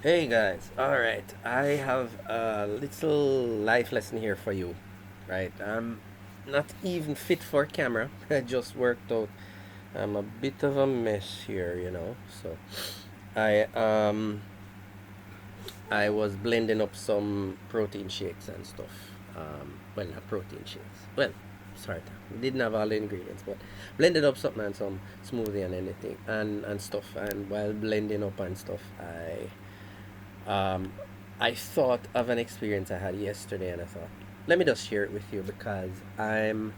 Hey guys, alright, I have a little life lesson here for you. Right, I'm not even fit for camera. I just worked out. I'm a bit of a mess here. So I I was blending up some protein shakes and stuff. Well, not protein shakes. Well, sorry, we didn't have all the ingredients, but blended up something and some smoothie and anything and stuff. And while blending up and stuff, um, I thought of an experience I had yesterday, and I thought, let me just share it with you because I'm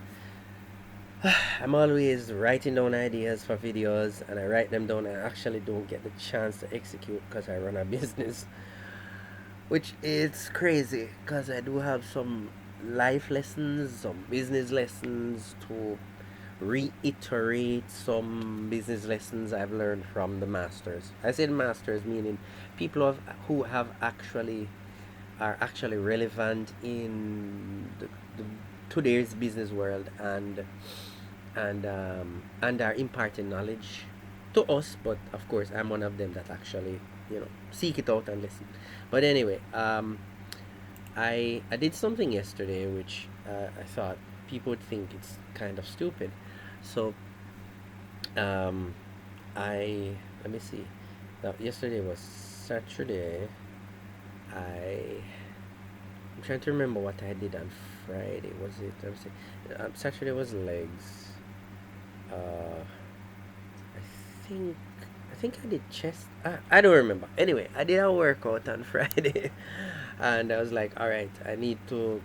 always writing down ideas for videos, and I write them down, and I actually don't get the chance to execute because I run a business, which is crazy because I do have some life lessons, some business lessons to reiterate some business lessons I've learned from the masters. I said masters meaning people who have actually are actually relevant in the today's business world and are imparting knowledge to us. But of course, I'm one of them that actually seek it out and listen. But anyway, I did something yesterday which I thought people would think it's kind of stupid. So um, I let me see. Now yesterday was Saturday. I'm trying to remember what I did on Friday. Was it? Let me see. Saturday was legs. Uh, I think I think I did chest. I don't remember. Anyway, I did a workout on Friday, and I was like, all right, I need to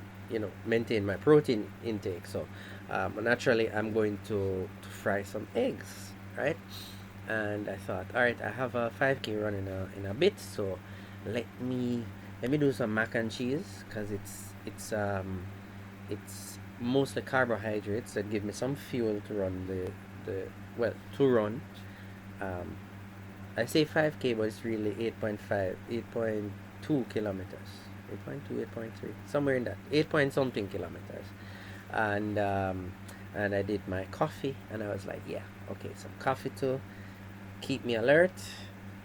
maintain my protein intake. So naturally, I'm going to fry some eggs, right? And I thought, all right, I have a 5K run in a bit, so let me let me do some mac and cheese because it's mostly carbohydrates that give me some fuel to run the well to run. Um, I say 5K, but it's really 8.5, 8.2 kilometers. 8.2, 8.3, somewhere in that 8 point something kilometers, and I did my coffee, and I was like, yeah, okay, some coffee to keep me alert,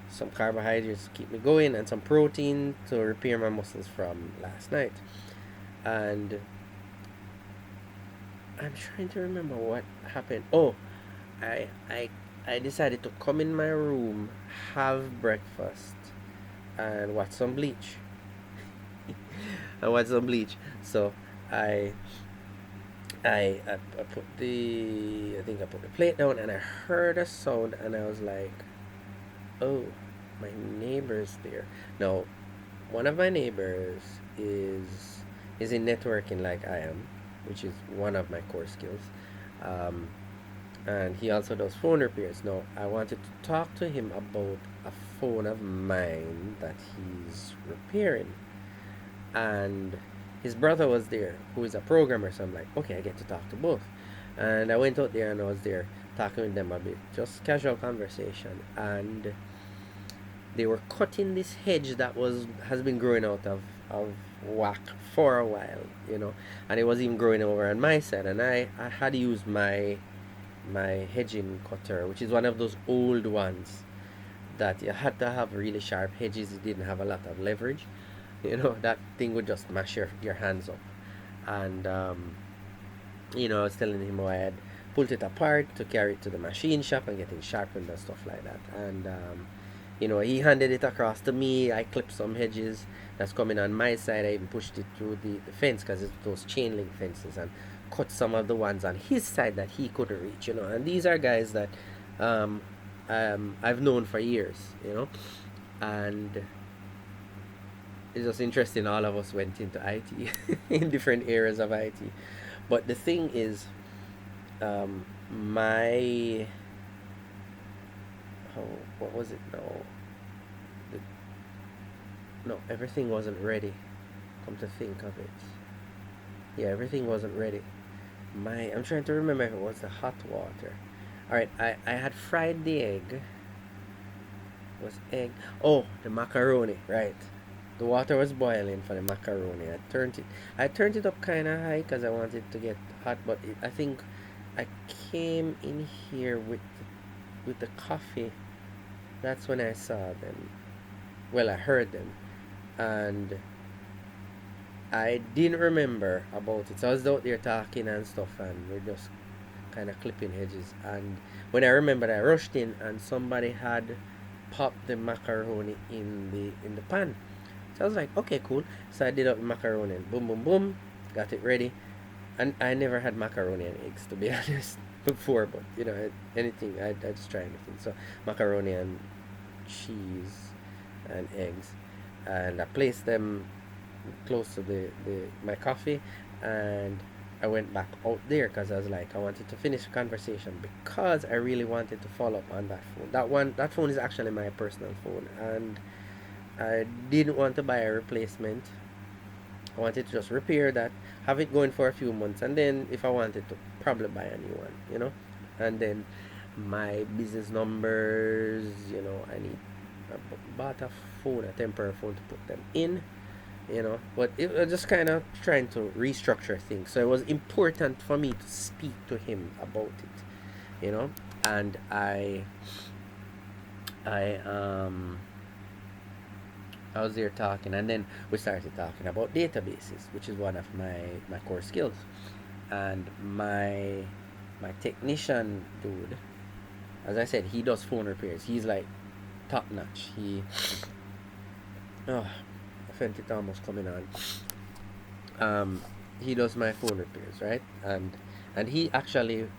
some carbohydrates to keep me going, and some protein to repair my muscles from last night. And I'm trying to remember what happened. Oh, I I I decided to come in my room, have breakfast, and watch some Bleach. I watch some Bleach. So I I put the I think I put the plate down, and I heard a sound, and I was like, oh, my neighbor's there. Now, one of my neighbors is in networking like I am, which is one of my core skills. Um, and he also does phone repairs. Now, I wanted to talk to him about a phone of mine that he's repairing, and his brother was there, who is a programmer. So I'm like, okay, I get to talk to both. And I went out there and I was there talking with them a bit, just casual conversation, and they were cutting this hedge that was has been growing out of whack for a while, and it was even growing over on my side, and I had used my hedging cutter, which is one of those old ones that you had to have really sharp hedges. It didn't have a lot of leverage. That thing would just mash your hands up. And I was telling him how I had pulled it apart to carry it to the machine shop and get it sharpened and stuff like that. And he handed it across to me. I clipped some hedges that's coming on my side. I even pushed it through the fence because it's those chain link fences, and cut some of the ones on his side that he couldn't reach. And these are guys that um, I've known for years. And it's just interesting. All of us went into IT in different areas of IT. But the thing is, my oh, what was it? The, no, everything wasn't ready. Come to think of it, yeah, everything wasn't ready. I'm trying to remember if it was the hot water. All right, I had fried the egg. Was egg? Oh, the macaroni, right? The water was boiling for the macaroni. I turned it up kind of high because I wanted to get hot, but I think I came in here with the coffee. That's when I saw them. well, I heard them, and I didn't remember about it. So I was out there talking and stuff, and we're just kind of clipping hedges. And when I remembered, I rushed in, and somebody had popped the macaroni in the pan. So I was like, okay, cool. So I did up the macaroni, and boom, boom, boom, got it ready. And I never had macaroni and eggs, to be honest, before. But anything, I just try anything. So macaroni and cheese and eggs, and I placed them close to the my coffee, and I went back out there because I was like, I wanted to finish the conversation because I really wanted to follow up on that phone. That phone is actually my personal phone, and I didn't want to buy a replacement. I wanted to just repair that, have it going for a few months, and then if I wanted to, probably buy a new one. And then my business numbers, I need. I bought a phone, a temporary phone to put them in. But it was just kind of trying to restructure things. So it was important for me to speak to him about it. And I I was there talking, and then we started talking about databases, which is one of my core skills. And my technician dude, as I said, he does phone repairs. He's like top notch. Oh, I felt it almost coming on. Um, he does my phone repairs, right? And he actually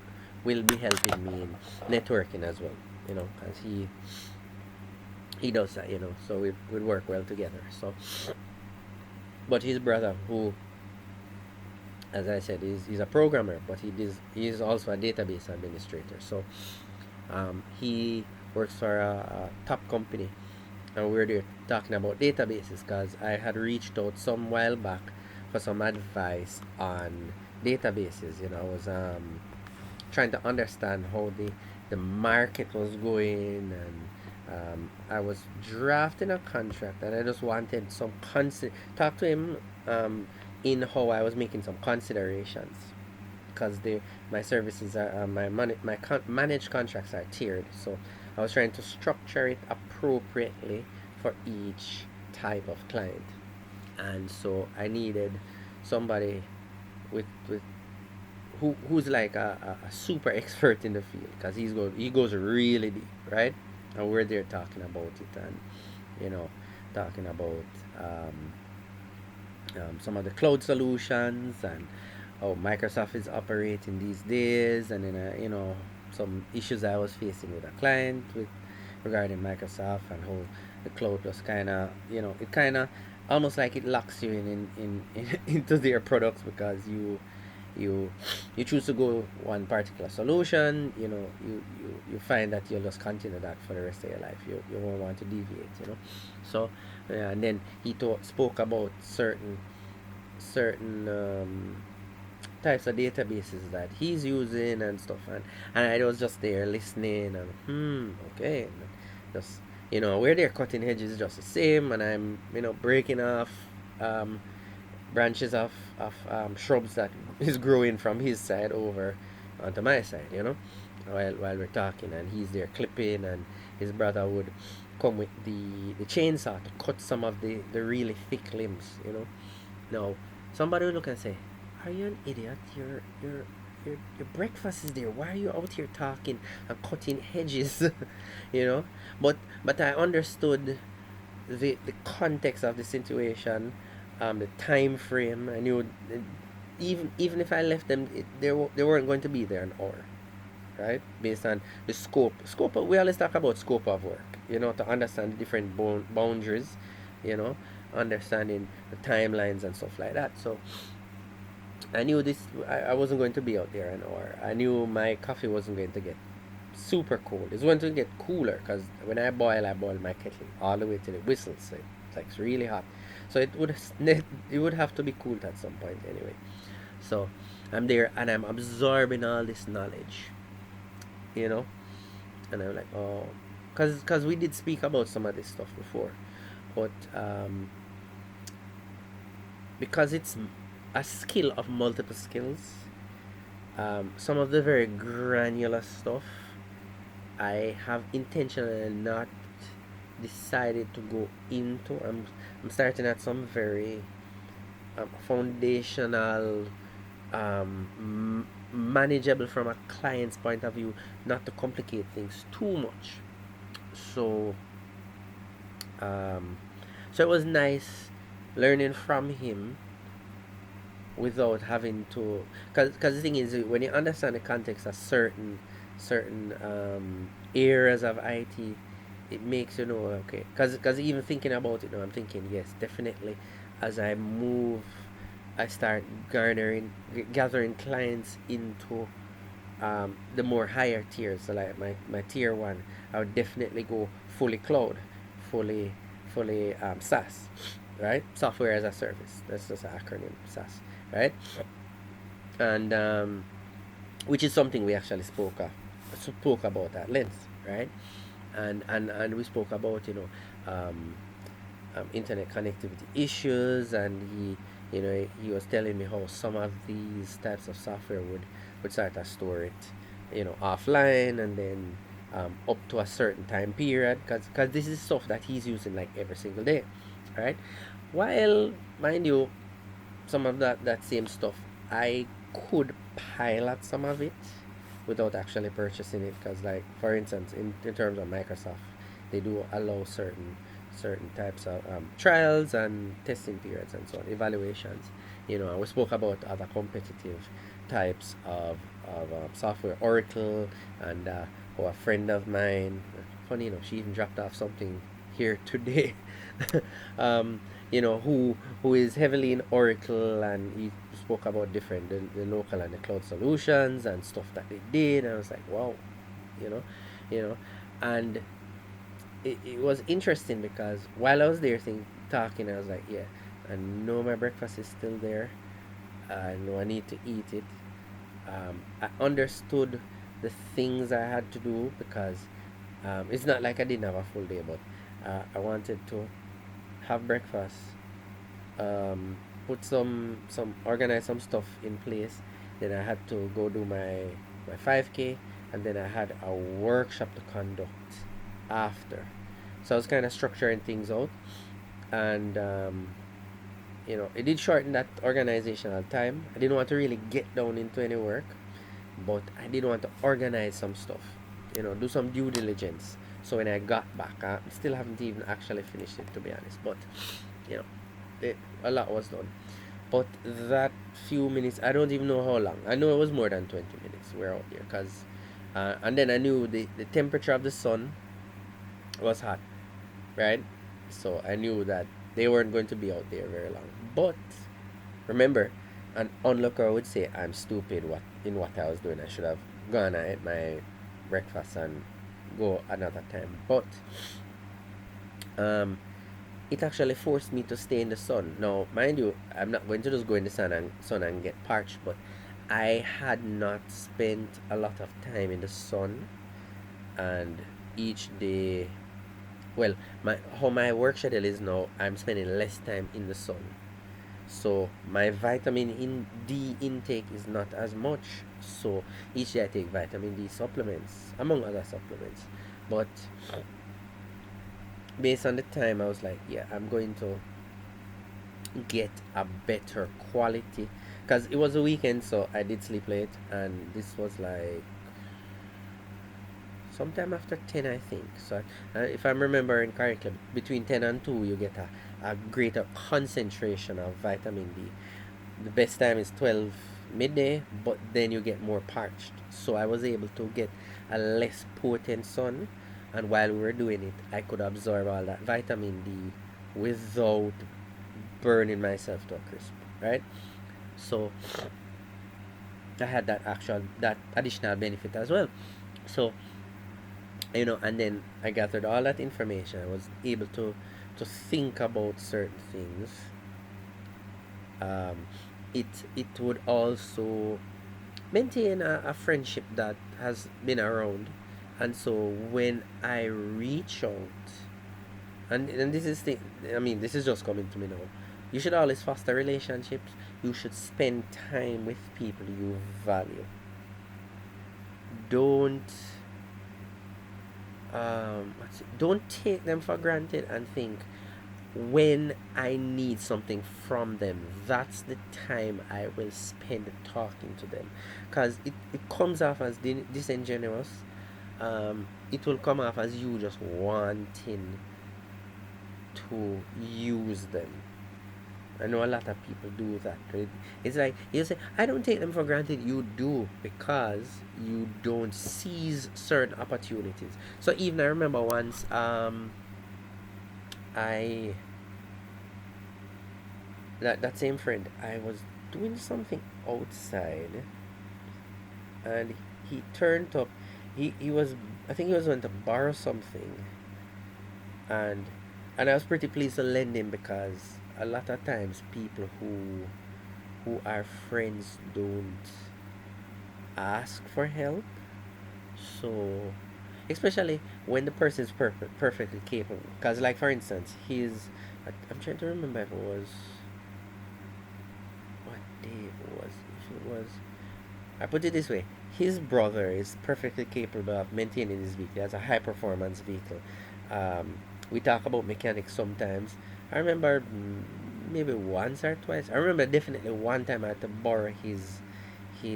will be helping me in networking as well. Because he does that. So we work well together. So, but his brother, who, as I said, he's a programmer, but he's also a database administrator. So, he works for a top company, and we were there talking about databases because I had reached out some while back for some advice on databases. I was trying to understand how the market was going, and I was drafting a contract, and I just wanted some talk to him in how I was making some considerations because my services are managed contracts are tiered, so I was trying to structure it appropriately for each type of client, and so I needed somebody with who's like a super expert in the field because he goes really deep, right? And we're there talking about it, and you know talking about some of the cloud solutions and how Microsoft is operating these days, and then some issues I was facing with a client with regarding Microsoft, and how the cloud was kind of it kind of almost like it locks you in into their products because you you choose to go one particular solution. You find that you'll just continue that for the rest of your life. You won't want to deviate. So and then he spoke about certain types of databases that he's using and stuff, and I was just there listening, and okay, and just where they're cutting hedges is just the same, and I'm breaking off um, branches of shrubs that is growing from his side over onto my side, while we're talking, and he's there clipping, and his brother would come with the chainsaw to cut some of the really thick limbs. Now, somebody would look and say, "Are you an idiot? Your breakfast is there. Why are you out here talking and cutting hedges?" you know. But I understood the context of the situation, the time frame. I knew even if I left them, they weren't going to be there an hour, right? Based on the scope. We always talk about scope of work. To understand the different boundaries. You know, understanding the timelines and stuff like that. So I knew this. I wasn't going to be out there an hour. I knew my coffee wasn't going to get super cold. It's going to get cooler because when I boil my kettle all the way till it whistles. So it's like it's really hot. So it would have to be cooled at some point anyway. So I'm there and I'm absorbing all this knowledge, you know, and I'm like, oh, because we did speak about some of this stuff before, but because it's a skill of multiple skills, some of the very granular stuff I have intentionally not decided to go into. I'm starting at some very foundational, manageable from a client's point of view, not to complicate things too much. So, um, so it was nice learning from him without having to, because the thing is, when you understand the context of certain areas of IT, it makes you know, okay, because even thinking about it now, I'm thinking, yes, definitely, as I move, I start gathering clients into the more higher tiers. So like my tier one, I would definitely go fully cloud, fully SaaS, right? Software as a service. That's just an acronym, SaaS, right? And which is something we actually spoke about at length, right? And we spoke about, um, internet connectivity issues, and he was telling me how some of these types of software would start to store it, offline, and then up to a certain time period, because this is stuff that he's using like every single day, right? While, mind you, some of that same stuff, I could pilot some of it without actually purchasing it, because, like, for instance, in terms of Microsoft, they do allow certain types of trials and testing periods and so on, evaluations. And we spoke about other competitive types of software, Oracle, and a friend of mine, funny she even dropped off something here today. um, who is heavily in Oracle, and he spoke about different the local and the cloud solutions and stuff that they did, and I was like, wow, you know, you know, and it was interesting because while I was there talking, I was like, yeah, I know my breakfast is still there. I know I need to eat it. I understood the things I had to do because it's not like I didn't have a full day, but I wanted to have breakfast, um, put some organize some stuff in place. Then I had to go do my 5K, and then I had a workshop to conduct after. So I was kind of structuring things out, and it did shorten that organizational time. I didn't want to really get down into any work, but I did want to organize some stuff, do some due diligence. So when I got back, I still haven't even actually finished it, to be honest, but you know a lot was done. But that few minutes, I don't even know how long. I know it was more than 20 minutes we're out there, because and then I knew the temperature of the sun was hot, right? So I knew that they weren't going to be out there very long. But remember, an onlooker would say I'm stupid what I was doing. I should have gone and ate my breakfast and go another time. But um it actually forced me to stay in the sun. Now, mind you, I'm not going to just go in the sun and get parched, but I had not spent a lot of time in the sun, and each day, well, my work schedule is now, I'm spending less time in the sun. So my D intake is not as much. So each day I take vitamin D supplements, among other supplements. But based on the time, I was like, yeah, I'm going to get a better quality, because it was a weekend, so I did sleep late, and this was like sometime after 10, I think. So if I'm remembering correctly, between 10 and 2 you get a greater concentration of vitamin D. The best time is 12 midday, but then you get more parched. So I was able to get a less potent sun, and while we were doing it, I could absorb all that vitamin D without burning myself to a crisp, right? So I had that additional benefit as well. So and then I gathered all that information. I was able to think about certain things. Um, it would also maintain a friendship that has been around, and so when I reach out, and this is thing, I mean, this is just coming to me now. You should always foster relationships. You should spend time with people you value. Don't don't take them for granted and think when I need something from them, that's the time I will spend talking to them. Because it comes off as disingenuous. It will come off as you just wanting to use them. I know a lot of people do that. Right? It's like you say, I don't take them for granted. You do because you don't seize certain opportunities. So even I remember once, I that same friend, I was doing something outside, and he turned up. He was, I think he was going to borrow something, and I was pretty pleased to lend him because a lot of times people who are friends don't ask for help. So, especially when the person is perfectly capable. Because, like for instance, I'm trying to remember if it was what day it was. If it was, I put it this way: his brother is perfectly capable of maintaining his vehicle. He has a high performance vehicle. We talk about mechanics sometimes. I remember maybe once or twice. I remember definitely one time I had to borrow his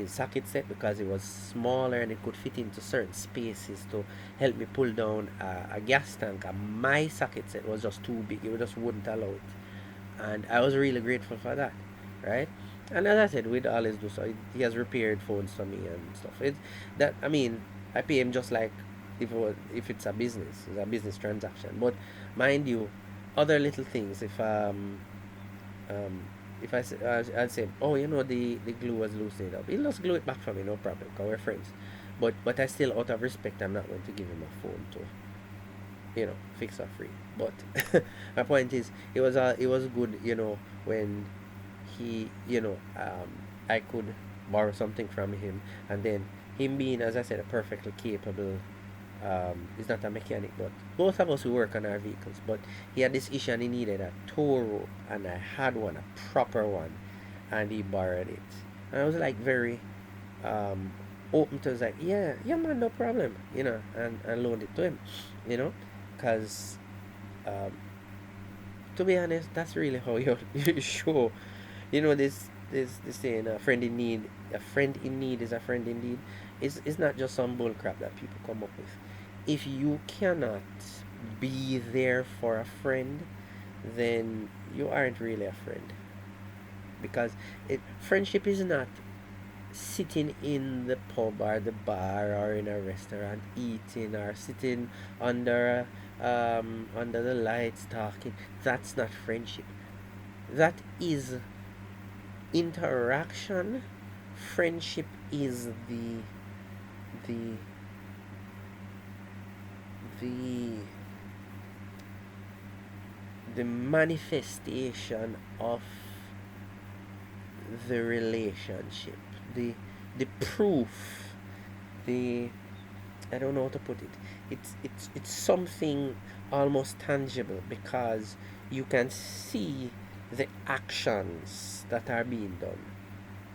socket set because it was smaller and it could fit into certain spaces to help me pull down a gas tank. And my socket set was just too big; it just wouldn't allow it, and I was really grateful for that, right? And as I said, we'd always do so. He has repaired phones for me and stuff. It's that I mean, I pay him just like if it's a business, it's a business transaction. But mind you, other little things. Um, if I'd say, oh, the glue was loosened up, he'll just glue it back for me, no problem, because we're friends. But I still, out of respect, I'm not going to give him a phone to fix or free. But my point is, it was good, when I could borrow something from him, and then him being, as I said, a perfectly capable. He's not a mechanic, but both of us we work on our vehicles. But he had this issue and he needed a tow rope, and I had one, a proper one, and he borrowed it. And I was like very um, open to, like, yeah, yeah, man, no problem, and loaned it to him, you know, because um, to be honest, that's really how you show. This saying, a friend in need is a friend indeed. It's not just some bull crap that people come up with. If you cannot be there for a friend, then you aren't really a friend. Because friendship is not sitting in the pub or the bar or in a restaurant eating or sitting under the lights talking. That's not friendship. That is interaction. Friendship is the the the manifestation of the relationship, the proof, the I don't know how to put it. It's something almost tangible because you can see the actions that are being done.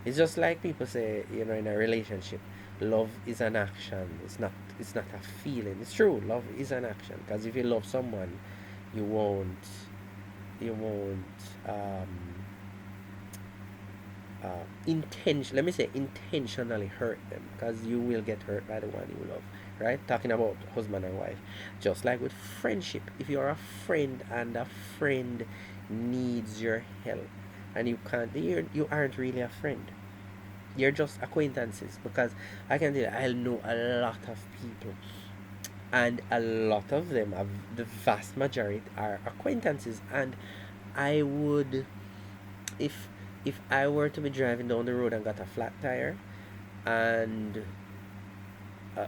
It's just like people say, in a relationship, love is an action. It's not a feeling. It's true, love is an action. Because if you love someone, you won't let me say intentionally hurt them, because you will get hurt by the one you love, right? Talking about husband and wife. Just like with friendship, if you're a friend and a friend needs your help and you aren't really a friend, you're just acquaintances. Because I can tell you, I know a lot of people, and a lot of them are, the vast majority are acquaintances. And I would, if I were to be driving down the road and got a flat tire, and uh,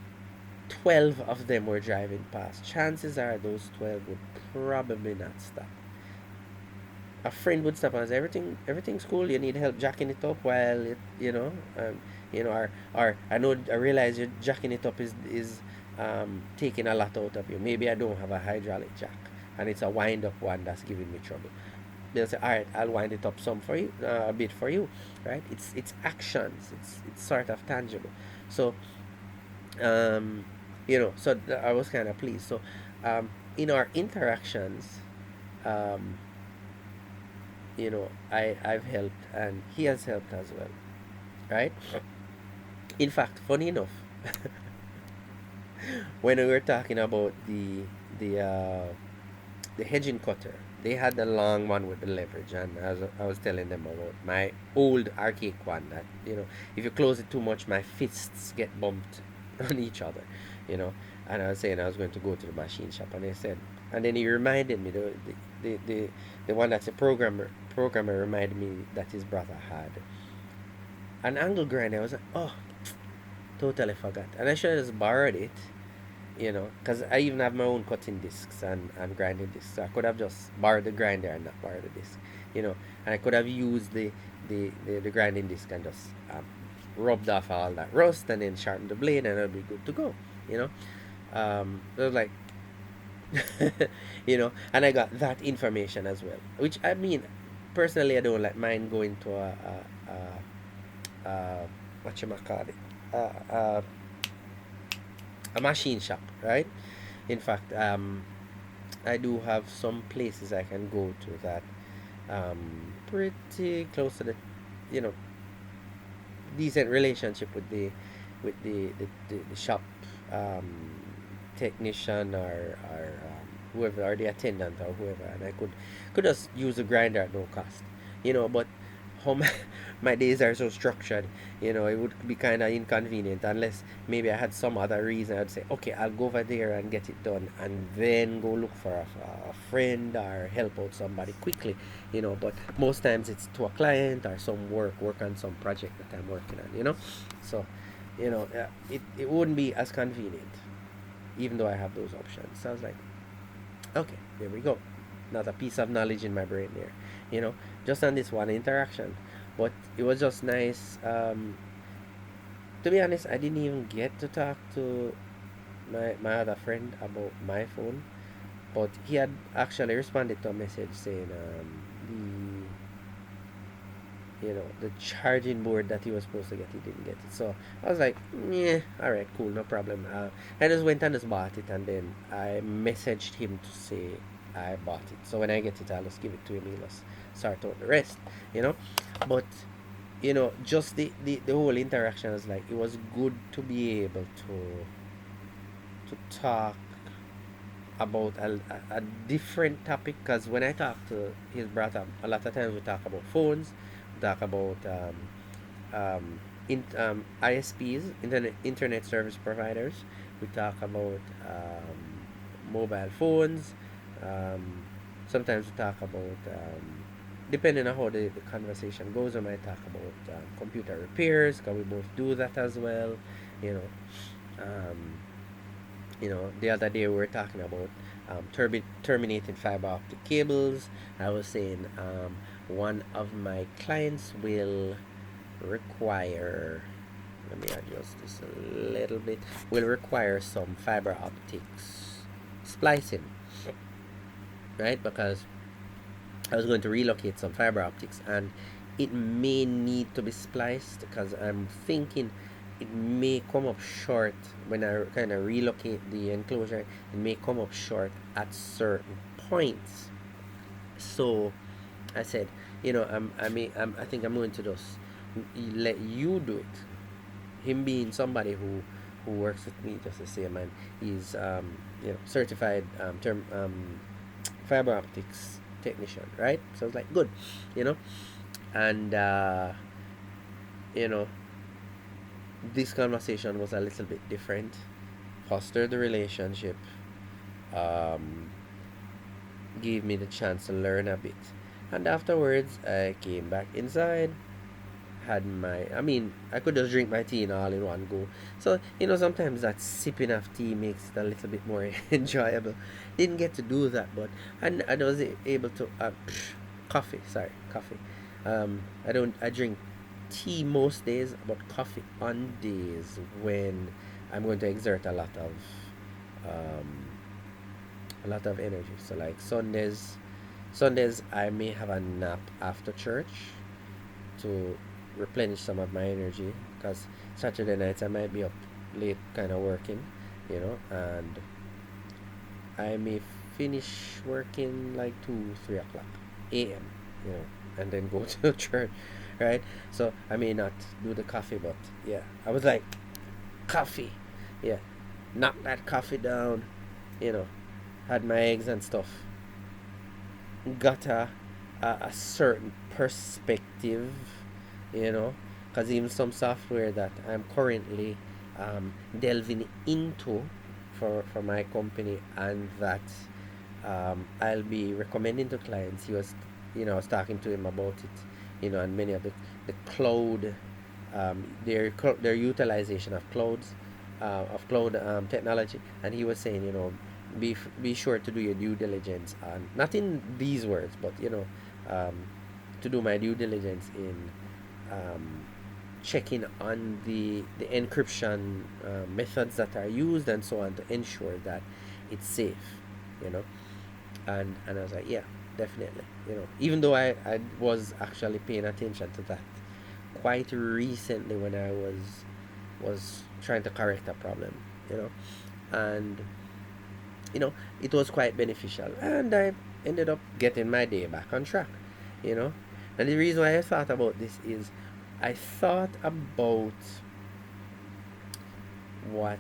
12 of them were driving past, chances are those 12 would probably not stop. A friend would stop and say, everything's cool, you need help jacking it up while or I realize you're jacking it up is taking a lot out of you. Maybe I don't have a hydraulic jack and it's a wind up one that's giving me trouble. They'll say, all right, I'll wind it up some for you, a bit for you, right? It's actions. It's sort of tangible. So um So I was kind of pleased. So in our interactions, um, I've helped and he has helped as well, right? In fact, funny enough, when we were talking about the hedging cutter, they had the long one with the leverage, and as I was telling them about my old archaic one that if you close it too much, my fists get bumped on each other, you know. And I was saying I was going to go to the machine shop, and they said, and then he reminded me the one that's a programmer reminded me that his brother had an angle grinder. I was like, oh, totally forgot, and I should have just borrowed it, because I even have my own cutting discs and grinding discs. So I could have just borrowed the grinder and not borrowed the disc, and I could have used the grinding disc and just rubbed off all that rust and then sharpened the blade and it'll be good to go, you know. It was like, and I got that information as well, which I mean, personally, I don't like mind going to a what you call it, a machine shop, right? In fact, I do have some places I can go to that pretty close to you know, decent relationship with the shop um, technician or whoever, or the attendant or whoever, and I could just use a grinder at no cost, but how my days are so structured, it would be kind of inconvenient unless maybe I had some other reason. I'd say, okay, I'll go over there and get it done and then go look for a friend or help out somebody quickly, but most times it's to a client or some work on some project that I'm working on, so it wouldn't be as convenient even though I have those options. So I was like, okay, there we go. Not a piece of knowledge in my brain there, just on this one interaction. But it was just nice. To be honest, I didn't even get to talk to my other friend about my phone, but he had actually responded to a message saying the charging board that he was supposed to get, he didn't get it. So I was like, yeah, all right, cool, no problem. I just went and just bought it, and then I messaged him to say I bought it. So when I get it, I'll just give it to him. He'll just sort out the rest, you know. But just the whole interaction was like, it was good to be able to talk about a different topic, because when I talk to his brother, a lot of times we talk about phones, we talk about ISPs, internet service providers. We talk about mobile phones. Um, Sometimes we talk about, depending on how the conversation goes, we might talk about computer repairs, because we both do that as well. You know, um, the other day we were talking about terminating fiber optic cables. I was saying one of my clients will require, let me adjust this a little bit, will require some fiber optics splicing, right? Because I was going to relocate some fiber optics and it may need to be spliced, because I'm thinking it may come up short when I kind of relocate the enclosure. It may come up short at certain points. So I said, I think I'm going to just let you do it. Him being somebody who works with me just the same, and he's certified fiber optics technician, right? So it's like good, you know, and you know this conversation was a little bit different, fostered the relationship, um, gave me the chance to learn a bit, and afterwards I came back inside, had I mean, I could just drink my tea in all in one go. So, sometimes that sipping of tea makes it a little bit more enjoyable. Didn't get to do that, but I was able to, coffee, sorry, coffee. I drink tea most days, but coffee on days when I'm going to exert um, a lot of energy. So like Sundays I may have a nap after church to replenish some of my energy, because Saturday nights I might be up late kind of working, and I may finish working like 2, 3 o'clock a.m. And then go to church, right? So I may not do the coffee, but yeah, I was like, coffee, yeah, knock that coffee down, you know, had my eggs and stuff, got a certain perspective, you know, because even some software that I'm currently delving into for my company and that I'll be recommending to clients. I was talking to him about it, and many of the cloud, their utilization of cloud technology, and he was saying, be sure to do your due diligence on, not in these words, but um, to do my due diligence in um, checking on the encryption methods that are used and so on to ensure that it's safe, you know. And I was like, yeah, definitely, even though I was actually paying attention to that quite recently when I was trying to correct a problem, you know, and it was quite beneficial, and I ended up getting my day back on track, you know. And the reason why I thought about this is I thought about what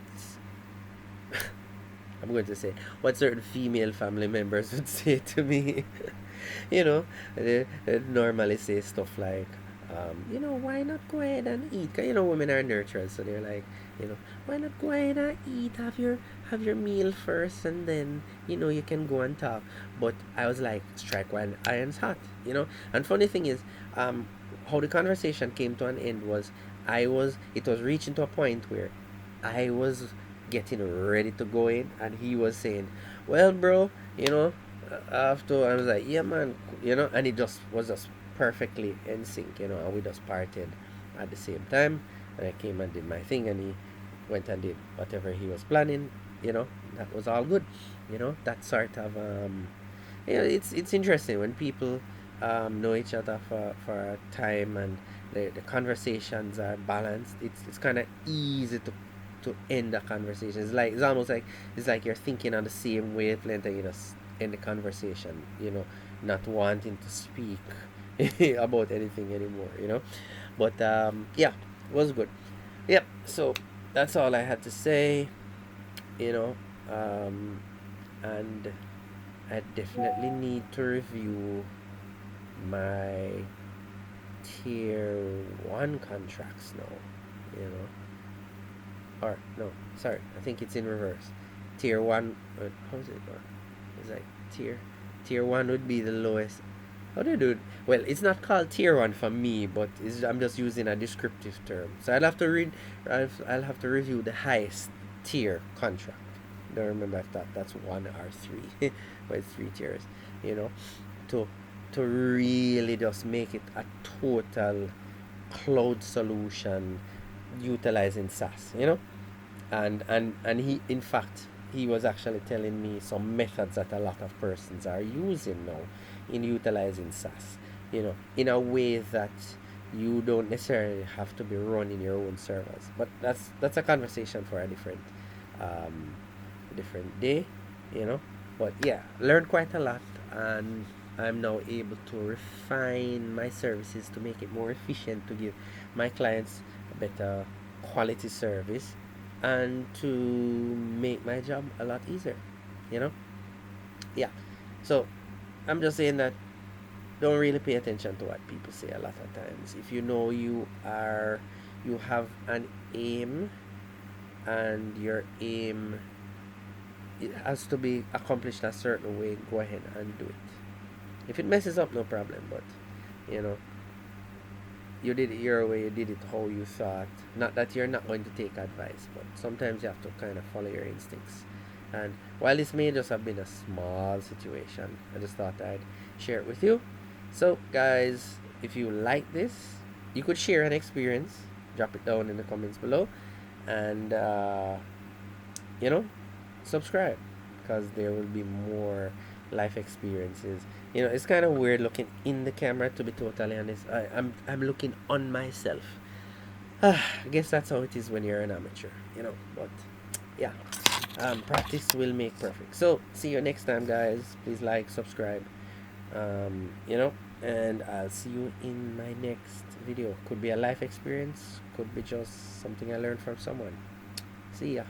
I'm going to say, what certain female family members would say to me. They normally say stuff like, why not go ahead and eat? 'Cause, women are nurturers, so they're like, why not go ahead and eat, have your meal first, and then you can go and talk. But I was like, strike while iron's hot, And funny thing is, how the conversation came to an end was, it was reaching to a point where I was getting ready to go in, and he was saying, well, bro, after I was like, yeah, man, and it just was just perfectly in sync, and we just parted at the same time. And I came and did my thing, and he went and did whatever he was planning. That was all good. That sort of it's interesting when people know each other for a time, and the conversations are balanced. It's kind of easy to end a conversation. It's almost like you're thinking on the same wavelength, and end the conversation. Not wanting to speak about anything anymore. But yeah, it was good. Yep. So that's all I had to say. You know, um, and I definitely need to review my tier one contracts now. You know, or no, sorry, I think it's in reverse. Tier one, how is it? It's like tier one would be the lowest. How do you do it? Well, it's not called tier one for me, but I'm just using a descriptive term. So I'll have to read. I'll have to review the highest tier contract. Don't remember if that's one or three, but it's 3 tiers. You know, to to really just make it a total cloud solution utilizing SaaS. And he, in fact, he was actually telling me some methods that a lot of persons are using now in utilizing SaaS, in a way that you don't necessarily have to be running your own servers. But that's a conversation for a um, different day, you know. But yeah, learned quite a lot, and I'm now able to refine my services to make it more efficient, to give my clients a better quality service, and to make my job a lot easier, you know. Yeah. So I'm just saying that don't really pay attention to what people say a lot of times. If you have an aim, and your aim, it has to be accomplished a certain way, go ahead and do it. If it messes up, no problem, but you know you did it your way, you did it how you thought. Not that you're not going to take advice, but sometimes you have to kind of follow your instincts. And while this may just have been a small situation, I just thought I'd share it with you. So, guys, if you like this, you could share an experience, drop it down in the comments below, and you know, subscribe, because there will be more life experiences. It's kind of weird looking in the camera, to be totally honest. I'm looking on myself. I guess that's how it is when you're an amateur. But yeah. Practice will make perfect. So see you next time, guys. Please like, subscribe, you know, and I'll see you in my next video. Could be a life experience, could be just something I learned from someone. See ya.